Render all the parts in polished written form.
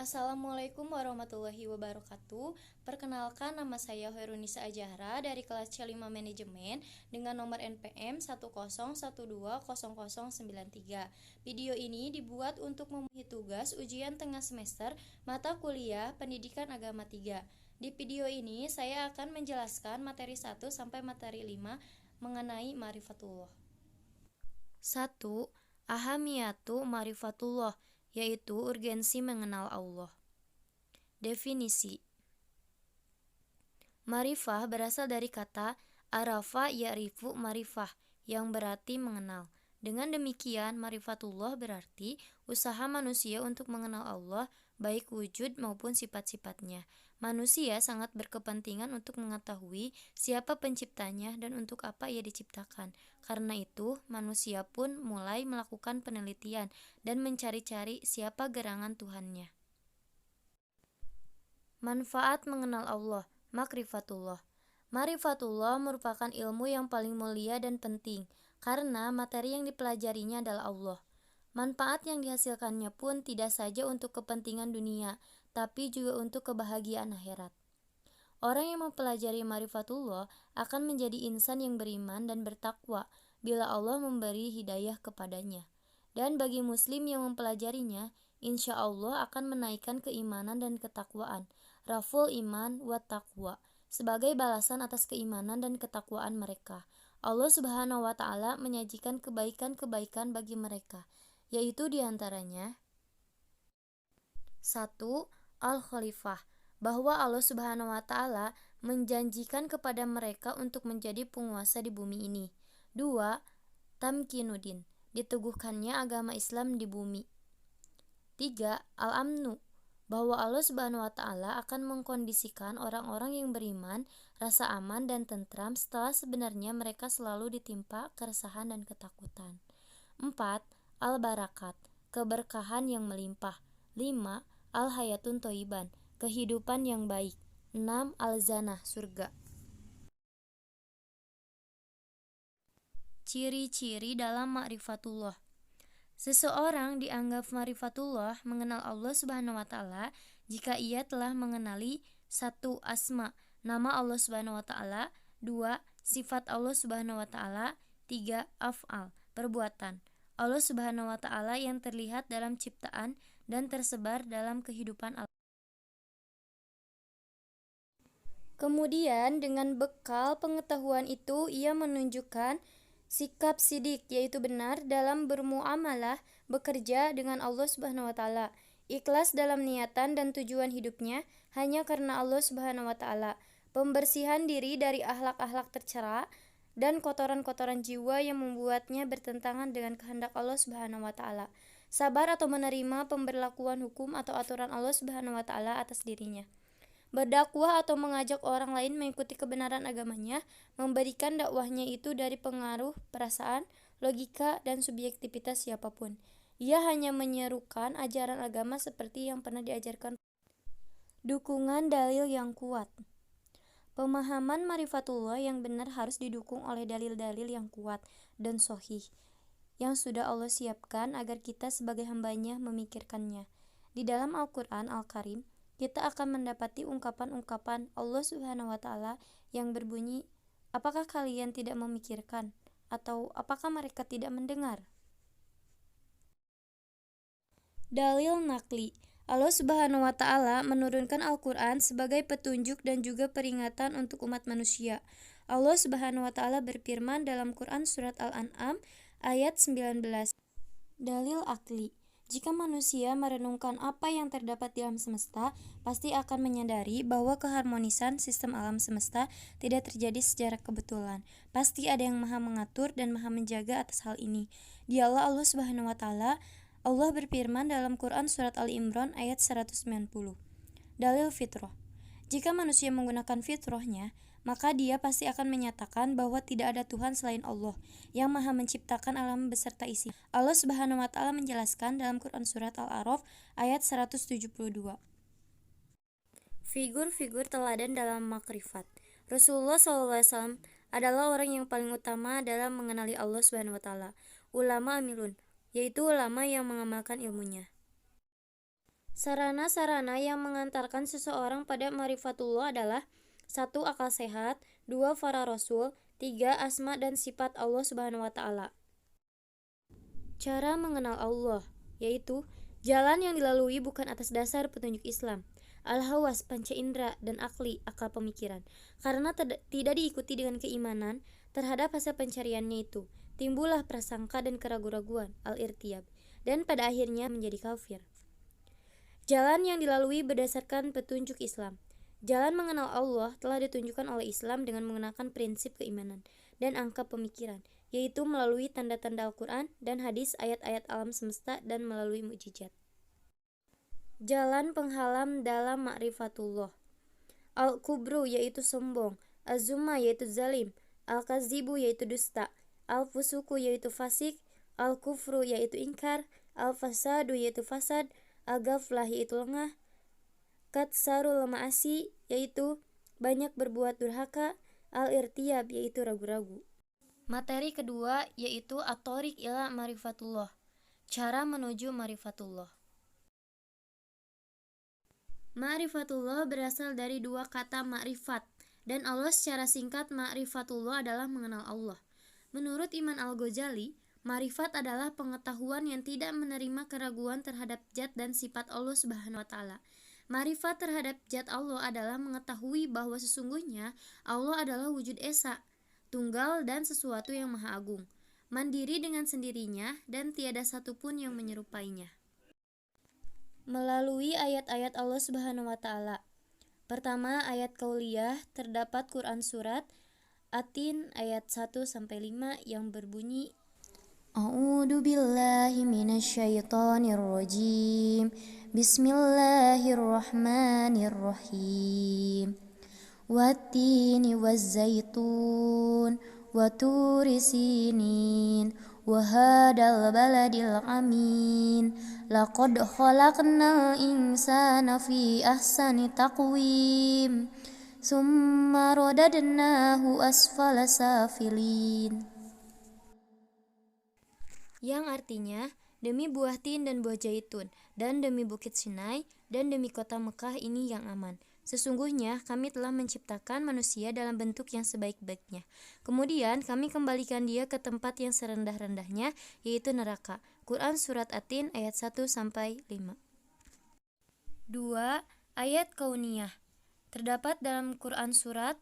Assalamualaikum warahmatullahi wabarakatuh. Perkenalkan, nama saya Hoirunisa Ajahra dari kelas C5 Manajemen dengan nomor NPM 101200093. Video ini dibuat untuk memenuhi tugas ujian tengah semester mata kuliah Pendidikan Agama 3. Di video ini saya akan menjelaskan materi 1 sampai materi 5 mengenai Ma'rifatullah. 1. Ahamiyatu Ma'rifatullah, yaitu urgensi mengenal Allah. Definisi. Ma'rifah berasal dari kata arafa ya'rifu ma'rifah, yang berarti mengenal. Dengan demikian, ma'rifatullah berarti usaha manusia untuk mengenal Allah, baik wujud maupun sifat-sifatnya. Manusia sangat berkepentingan untuk mengetahui siapa penciptanya dan untuk apa ia diciptakan. Karena itu, manusia pun mulai melakukan penelitian dan mencari-cari siapa gerangan Tuhannya. Manfaat mengenal Allah, makrifatullah. Ma'rifatullah merupakan ilmu yang paling mulia dan penting, karena materi yang dipelajarinya adalah Allah. Manfaat yang dihasilkannya pun tidak saja untuk kepentingan dunia, tapi juga untuk kebahagiaan akhirat. Orang yang mempelajari ma'rifatullah akan menjadi insan yang beriman dan bertakwa bila Allah memberi hidayah kepadanya. Dan bagi muslim yang mempelajarinya, insya Allah akan menaikkan keimanan dan ketakwaan, raful iman wa taqwa, sebagai balasan atas keimanan dan ketakwaan mereka. Allah Subhanahu wa Ta'ala menyajikan kebaikan-kebaikan bagi mereka, yaitu diantaranya 1. Al-Khalifah, bahwa Allah Subhanahu wa Ta'ala menjanjikan kepada mereka untuk menjadi penguasa di bumi ini. 2. Tamkinuddin, diteguhkannya agama Islam di bumi. 3. Al-Amnu, bahwa Allah Subhanahu wa Ta'ala akan mengkondisikan orang-orang yang beriman rasa aman dan tentram setelah sebenarnya mereka selalu ditimpa keresahan dan ketakutan. 4. Al-Barakat, keberkahan yang melimpah. 5. Al-Hayatun Thoiban, kehidupan yang baik. 6. Al-Zanah, surga. Ciri-ciri dalam ma'rifatullah. Seseorang dianggap ma'rifatullah, mengenal Allah Subhanahu wa Ta'ala, jika ia telah mengenali 1. Asma, nama Allah Subhanahu wa Ta'ala. 2. Sifat Allah Subhanahu wa Ta'ala. 3. Af'al, perbuatan Allah Subhanahu wa Ta'ala yang terlihat dalam ciptaan dan tersebar dalam kehidupan Allah. Kemudian dengan bekal pengetahuan itu ia menunjukkan sikap sidik, yaitu benar dalam bermuamalah, bekerja dengan Allah Subhanahu wa Ta'ala, ikhlas dalam niatan dan tujuan hidupnya hanya karena Allah Subhanahu wa Ta'ala, pembersihan diri dari akhlak-akhlak tercela dan kotoran-kotoran jiwa yang membuatnya bertentangan dengan kehendak Allah Subhanahu wa Ta'ala, sabar atau menerima pemberlakuan hukum atau aturan Allah Subhanahu wa Ta'ala atas dirinya, berdakwah atau mengajak orang lain mengikuti kebenaran agamanya, memberikan dakwahnya itu dari pengaruh perasaan, logika, dan subjektivitas siapapun. Ia hanya menyerukan ajaran agama seperti yang pernah diajarkan. Dukungan dalil yang kuat. Pemahaman ma'rifatullah yang benar harus didukung oleh dalil-dalil yang kuat dan sahih yang sudah Allah siapkan agar kita sebagai hambanya memikirkannya. Di dalam Al-Quran Al-Karim, kita akan mendapati ungkapan-ungkapan Allah Subhanahu wa Ta'ala yang berbunyi, apakah kalian tidak memikirkan? Atau apakah mereka tidak mendengar? Dalil nakli. Allah Subhanahu wa Ta'ala menurunkan Al-Quran sebagai petunjuk dan juga peringatan untuk umat manusia. Allah Subhanahu wa Ta'ala berfirman dalam Quran surat Al-An'am ayat 19. Dalil akli. Jika manusia merenungkan apa yang terdapat di alam semesta, pasti akan menyadari bahwa keharmonisan sistem alam semesta tidak terjadi secara kebetulan. Pasti ada yang maha mengatur dan maha menjaga atas hal ini. Dialah Allah Subhanahu wa Ta'ala. Allah berfirman dalam Quran surat Ali Imran ayat 190. Dalil fitrah. Jika manusia menggunakan fitrahnya, maka dia pasti akan menyatakan bahwa tidak ada Tuhan selain Allah yang maha menciptakan alam beserta isi. Allah Subhanahu wa Ta'ala menjelaskan dalam Quran surat Al-A'raf ayat 172. Figur-figur teladan dalam makrifat. Rasulullah SAW adalah orang yang paling utama dalam mengenali Allah Subhanahu wa Ta'ala. Ulama amilun, yaitu ulama yang mengamalkan ilmunya. Sarana-sarana yang mengantarkan seseorang pada ma'rifatullah adalah 1. Akal sehat, 2. Para Rasul, 3. Asma dan sifat Allah Subhanahu wa Ta'ala. Cara mengenal Allah, yaitu jalan yang dilalui bukan atas dasar petunjuk Islam, al-hawas, panca indera, dan akli, akal pemikiran. Karena tidak diikuti dengan keimanan terhadap hasil pencariannya itu, timbullah prasangka dan keraguan-raguan, al-irtiyab, dan pada akhirnya menjadi kafir. Jalan yang dilalui berdasarkan petunjuk Islam. Jalan mengenal Allah telah ditunjukkan oleh Islam dengan menggunakan prinsip keimanan dan angka pemikiran, yaitu melalui tanda-tanda Al-Quran dan hadis, ayat-ayat alam semesta, dan melalui mukjizat. Jalan penghalang dalam ma'rifatullah. Al-kubru yaitu sombong, az-zumma yaitu zalim, al-kazibu yaitu dusta, al-fusuku yaitu fasik, al-kufru yaitu ingkar, al-fasadu yaitu fasad, al-ghaflah yaitu lengah, katsarul ma'asi yaitu banyak berbuat durhaka, al-irtiyab yaitu ragu-ragu. Materi kedua yaitu at-thoriq ila ma'rifatullah, cara menuju ma'rifatullah. Ma'rifatullah berasal dari dua kata ma'rifat, dan Allah secara singkat ma'rifatullah adalah mengenal Allah. Menurut Imam Al-Ghazali, ma'rifat adalah pengetahuan yang tidak menerima keraguan terhadap zat dan sifat Allah Subhanahu wa Ta'ala. Ma'rifat terhadap zat Allah adalah mengetahui bahwa sesungguhnya Allah adalah wujud esa, tunggal dan sesuatu yang maha agung, mandiri dengan sendirinya dan tiada satupun yang menyerupainya. Melalui ayat-ayat Allah Subhanahu wa Ta'ala. Pertama, ayat qauliyah, terdapat Quran surat At-Tin ayat 1-5 yang berbunyi, A'udzu billahi minasyaitonir rajim. Bismillahirrahmanirrahim. Wat-tini waz-zaitun wa turi sinin wa hadal baladil amin. Laqad khalaqnal insana fi ahsani taqwim. Summa radadnahu asfala safilin. Yang artinya, demi buah tin dan buah zaitun, dan demi bukit Sinai, dan demi kota Mekah ini yang aman. Sesungguhnya kami telah menciptakan manusia dalam bentuk yang sebaik-baiknya. Kemudian kami kembalikan dia ke tempat yang serendah-rendahnya, yaitu neraka. Quran Surat At-Tin ayat 1-5. 2. Ayat kauniyah. Terdapat dalam Quran Surat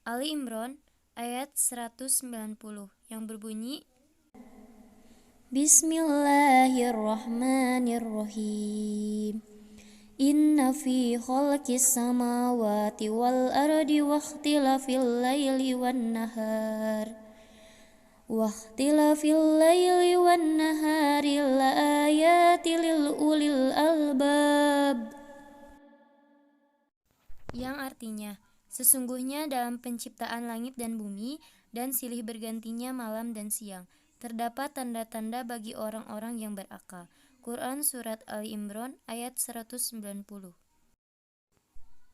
Ali Imran ayat 190 yang berbunyi, Bismillahirrahmanirrahim. Inna fi khalqis samawati wal ardi wa ikhtilafil laili wan nahar la ayati lil ulil albab. Yang artinya, sesungguhnya dalam penciptaan langit dan bumi dan silih bergantinya malam dan siang, terdapat tanda-tanda bagi orang-orang yang berakal. Quran Surat Ali Imran ayat 190.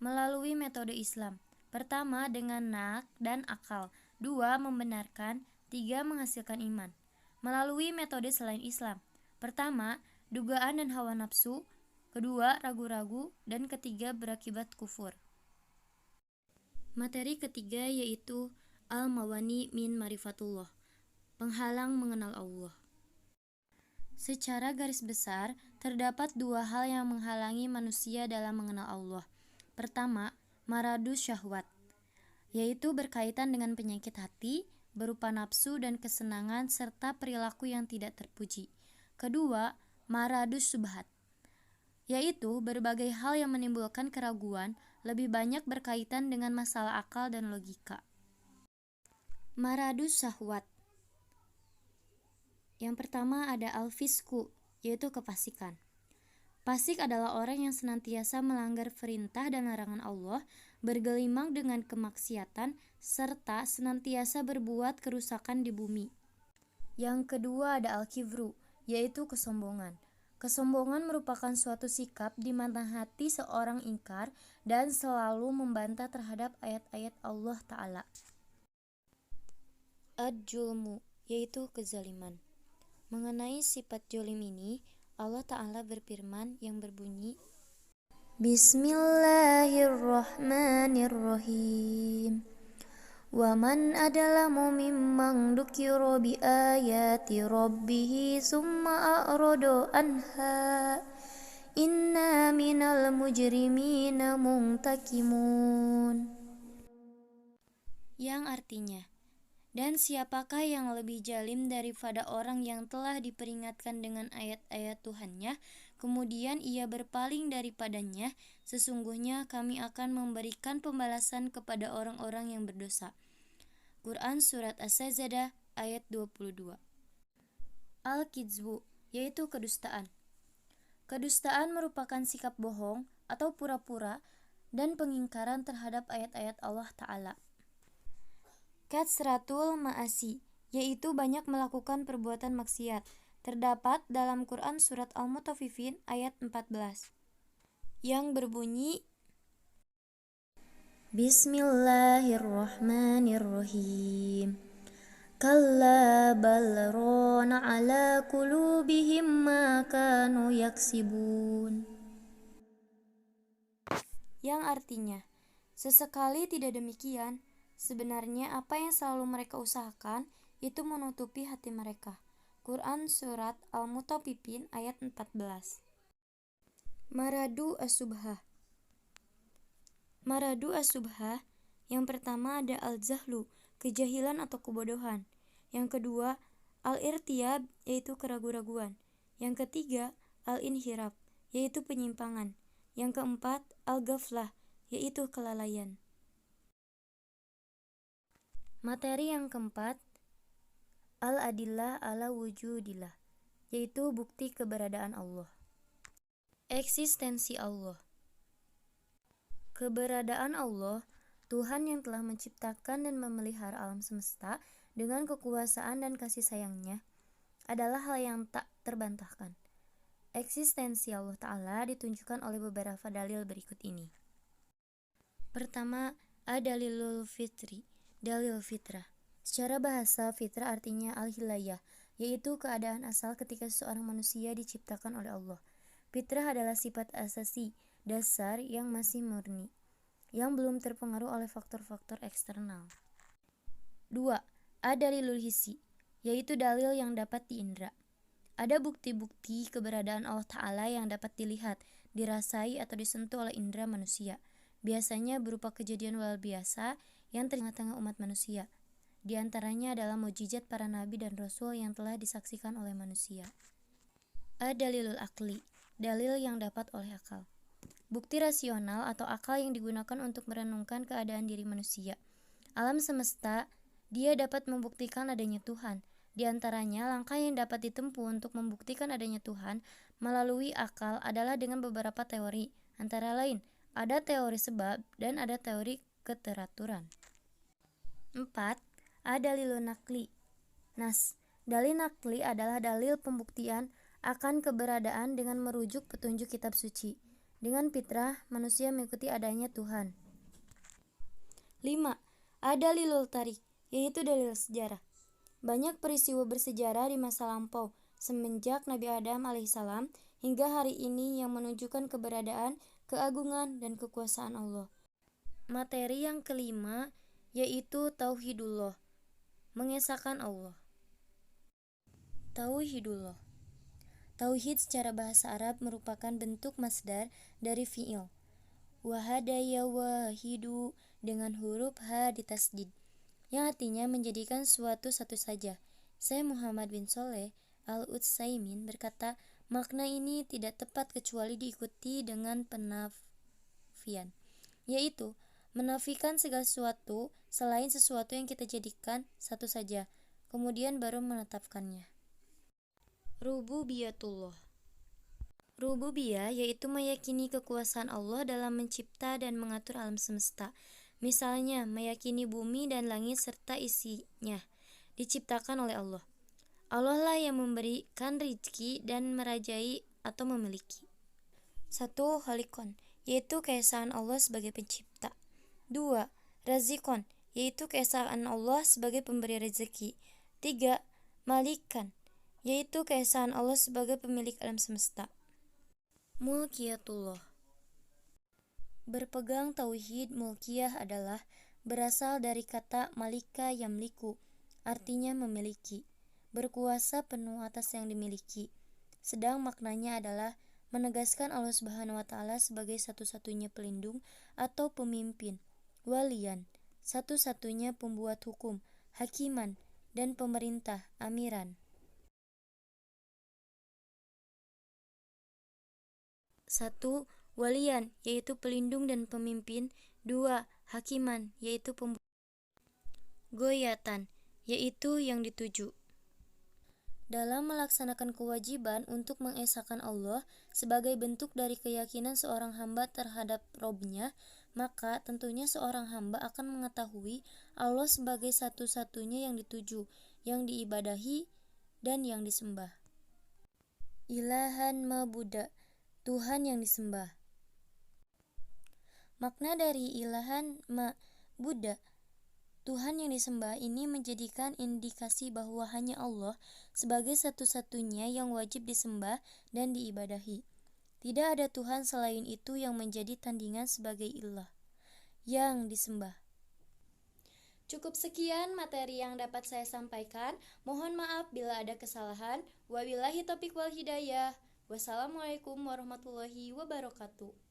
Melalui metode Islam. Pertama, dengan nak dan akal. 2. Membenarkan. 3. Menghasilkan iman. Melalui metode selain Islam. Pertama, dugaan dan hawa nafsu. Kedua, ragu-ragu. Dan ketiga, berakibat kufur. Materi ketiga yaitu al-mawani min ma'rifatullah, penghalang mengenal Allah. Secara garis besar, terdapat dua hal yang menghalangi manusia dalam mengenal Allah. Pertama, maradus syahwat, yaitu berkaitan dengan penyakit hati, berupa nafsu dan kesenangan serta perilaku yang tidak terpuji. Kedua, maradus subhat, yaitu berbagai hal yang menimbulkan keraguan, lebih banyak berkaitan dengan masalah akal dan logika. Maradus syahwat. Yang pertama ada al-fisku, yaitu kefasikan. Fasik adalah orang yang senantiasa melanggar perintah dan larangan Allah, bergelimang dengan kemaksiatan, serta senantiasa berbuat kerusakan di bumi. Yang kedua ada al-kibru, yaitu kesombongan. Kesombongan merupakan suatu sikap di mana hati seorang ingkar dan selalu membantah terhadap ayat-ayat Allah Ta'ala. Ad-julmu, yaitu kezaliman. Mengenai sifat jolim ini, Allah Ta'ala berfirman yang berbunyi, Bismillahirrahmanirrahim. Waman adalamu mimman dzukira bi ayati rabbih summa a'rada anha inna minal mujrimina muntakimun. Yang artinya, dan siapakah yang lebih zalim daripada orang yang telah diperingatkan dengan ayat-ayat Tuhannya, kemudian ia berpaling daripadanya? Sesungguhnya kami akan memberikan pembalasan kepada orang-orang yang berdosa. Quran Surat As-Sajdah ayat 22. Al-Kizbu, yaitu kedustaan. Kedustaan merupakan sikap bohong atau pura-pura dan pengingkaran terhadap ayat-ayat Allah Ta'ala. Katsratul ma'asi, yaitu banyak melakukan perbuatan maksiat. Terdapat dalam Quran Surat Al-Mutaffifin ayat 14 yang berbunyi Bismillahirrahmanirrahim. Kalla bal rana ala qulubihim ma kanu yaksibun. Yang artinya, sesekali tidak demikian. Sebenarnya apa yang selalu mereka usahakan itu menutupi hati mereka. Quran Surat Al-Mutaffifin ayat 14. Maradu as-subhah. Maradu as-subhah, yang pertama ada al-jahlu, kejahilan atau kebodohan. Yang kedua, al-irtiyab, yaitu keraguan-raguan. Yang ketiga, al-inhiraf, yaitu penyimpangan. Yang keempat, al-ghaflah, yaitu kelalaian. Materi yang keempat, al-adillah ala wujudillah, yaitu bukti keberadaan Allah. Eksistensi Allah. Keberadaan Allah, Tuhan yang telah menciptakan dan memelihara alam semesta dengan kekuasaan dan kasih sayangnya, adalah hal yang tak terbantahkan. Eksistensi Allah Ta'ala ditunjukkan oleh beberapa dalil berikut ini. Pertama, ad-dalilul fitri, dalil fitrah. Secara bahasa, fitrah artinya al-hilayah, yaitu keadaan asal ketika seseorang manusia diciptakan oleh Allah. Fitrah adalah sifat asasi, dasar yang masih murni, yang belum terpengaruh oleh faktor-faktor eksternal. 2. Ad-dalilul hissi, yaitu dalil yang dapat diindra. Ada bukti-bukti keberadaan Allah Ta'ala yang dapat dilihat, dirasai atau disentuh oleh indera manusia. Biasanya berupa kejadian luar biasa yang terjadi di tengah umat manusia. Di antaranya adalah mukjizat para nabi dan rasul yang telah disaksikan oleh manusia. Ad-dalilul akli, dalil yang dapat oleh akal. Bukti rasional atau akal yang digunakan untuk merenungkan keadaan diri manusia. Alam semesta, dia dapat membuktikan adanya Tuhan. Di antaranya, langkah yang dapat ditempuh untuk membuktikan adanya Tuhan melalui akal adalah dengan beberapa teori. Antara lain, ada teori sebab dan ada teori keteraturan. 4. Ad-dalilun nakli. Nas, dalil nakli adalah dalil pembuktian akan keberadaan dengan merujuk petunjuk kitab suci. Dengan fitrah, manusia mengikuti adanya Tuhan. 5. Ad-dalilul tarik, yaitu dalil sejarah. Banyak peristiwa bersejarah di masa lampau, semenjak Nabi Adam alaihissalam hingga hari ini yang menunjukkan keberadaan, keagungan, dan kekuasaan Allah. Materi yang kelima, yaitu tauhidullah, mengesahkan Allah. Tauhidullah. Tauhid secara bahasa Arab merupakan bentuk masdar dari fi'il. Wahadaya wahidu dengan huruf ha ditasdid, yang artinya menjadikan suatu satu saja. Syekh Muhammad bin Shalih Al-Utsaimin berkata, makna ini tidak tepat kecuali diikuti dengan penafian, yaitu menafikan segala sesuatu selain sesuatu yang kita jadikan satu saja, kemudian baru menetapkannya. Rububiyatullah. Rububiyah yaitu meyakini kekuasaan Allah dalam mencipta dan mengatur alam semesta. Misalnya, meyakini bumi dan langit serta isinya diciptakan oleh Allah. Allah lah yang memberikan rezeki dan merajai atau memiliki. 1. Khalikon, yaitu keesaan Allah sebagai pencipta. 2. Razikon, yaitu keesaan Allah sebagai pemberi rezeki. 3. Malikan, yaitu keesaan Allah sebagai pemilik alam semesta. Mulkiyatullah. Berpegang tauhid mulkiyah adalah berasal dari kata malika yamliku, artinya memiliki, berkuasa penuh atas yang dimiliki. Sedang maknanya adalah menegaskan Allah Subhanahu wa taala sebagai satu-satunya pelindung atau pemimpin, walian, satu-satunya pembuat hukum, hakiman, dan pemerintah, amiran. 1. Walian, yaitu pelindung dan pemimpin. 2. Hakiman, yaitu pembuat. Goyatan, yaitu yang dituju. Dalam melaksanakan kewajiban untuk mengesahkan Allah sebagai bentuk dari keyakinan seorang hamba terhadap Robnya, maka tentunya seorang hamba akan mengetahui Allah sebagai satu-satunya yang dituju, yang diibadahi, dan yang disembah. Ilahan ma'buda, Tuhan yang disembah. Makna dari ilahan ma'buda, Tuhan yang disembah, ini menjadikan indikasi bahwa hanya Allah sebagai satu-satunya yang wajib disembah dan diibadahi. Tidak ada Tuhan selain itu yang menjadi tandingan sebagai ilah yang disembah. Cukup sekian materi yang dapat saya sampaikan. Mohon maaf bila ada kesalahan. Wabillahi taufiq wal hidayah. Wassalamualaikum warahmatullahi wabarakatuh.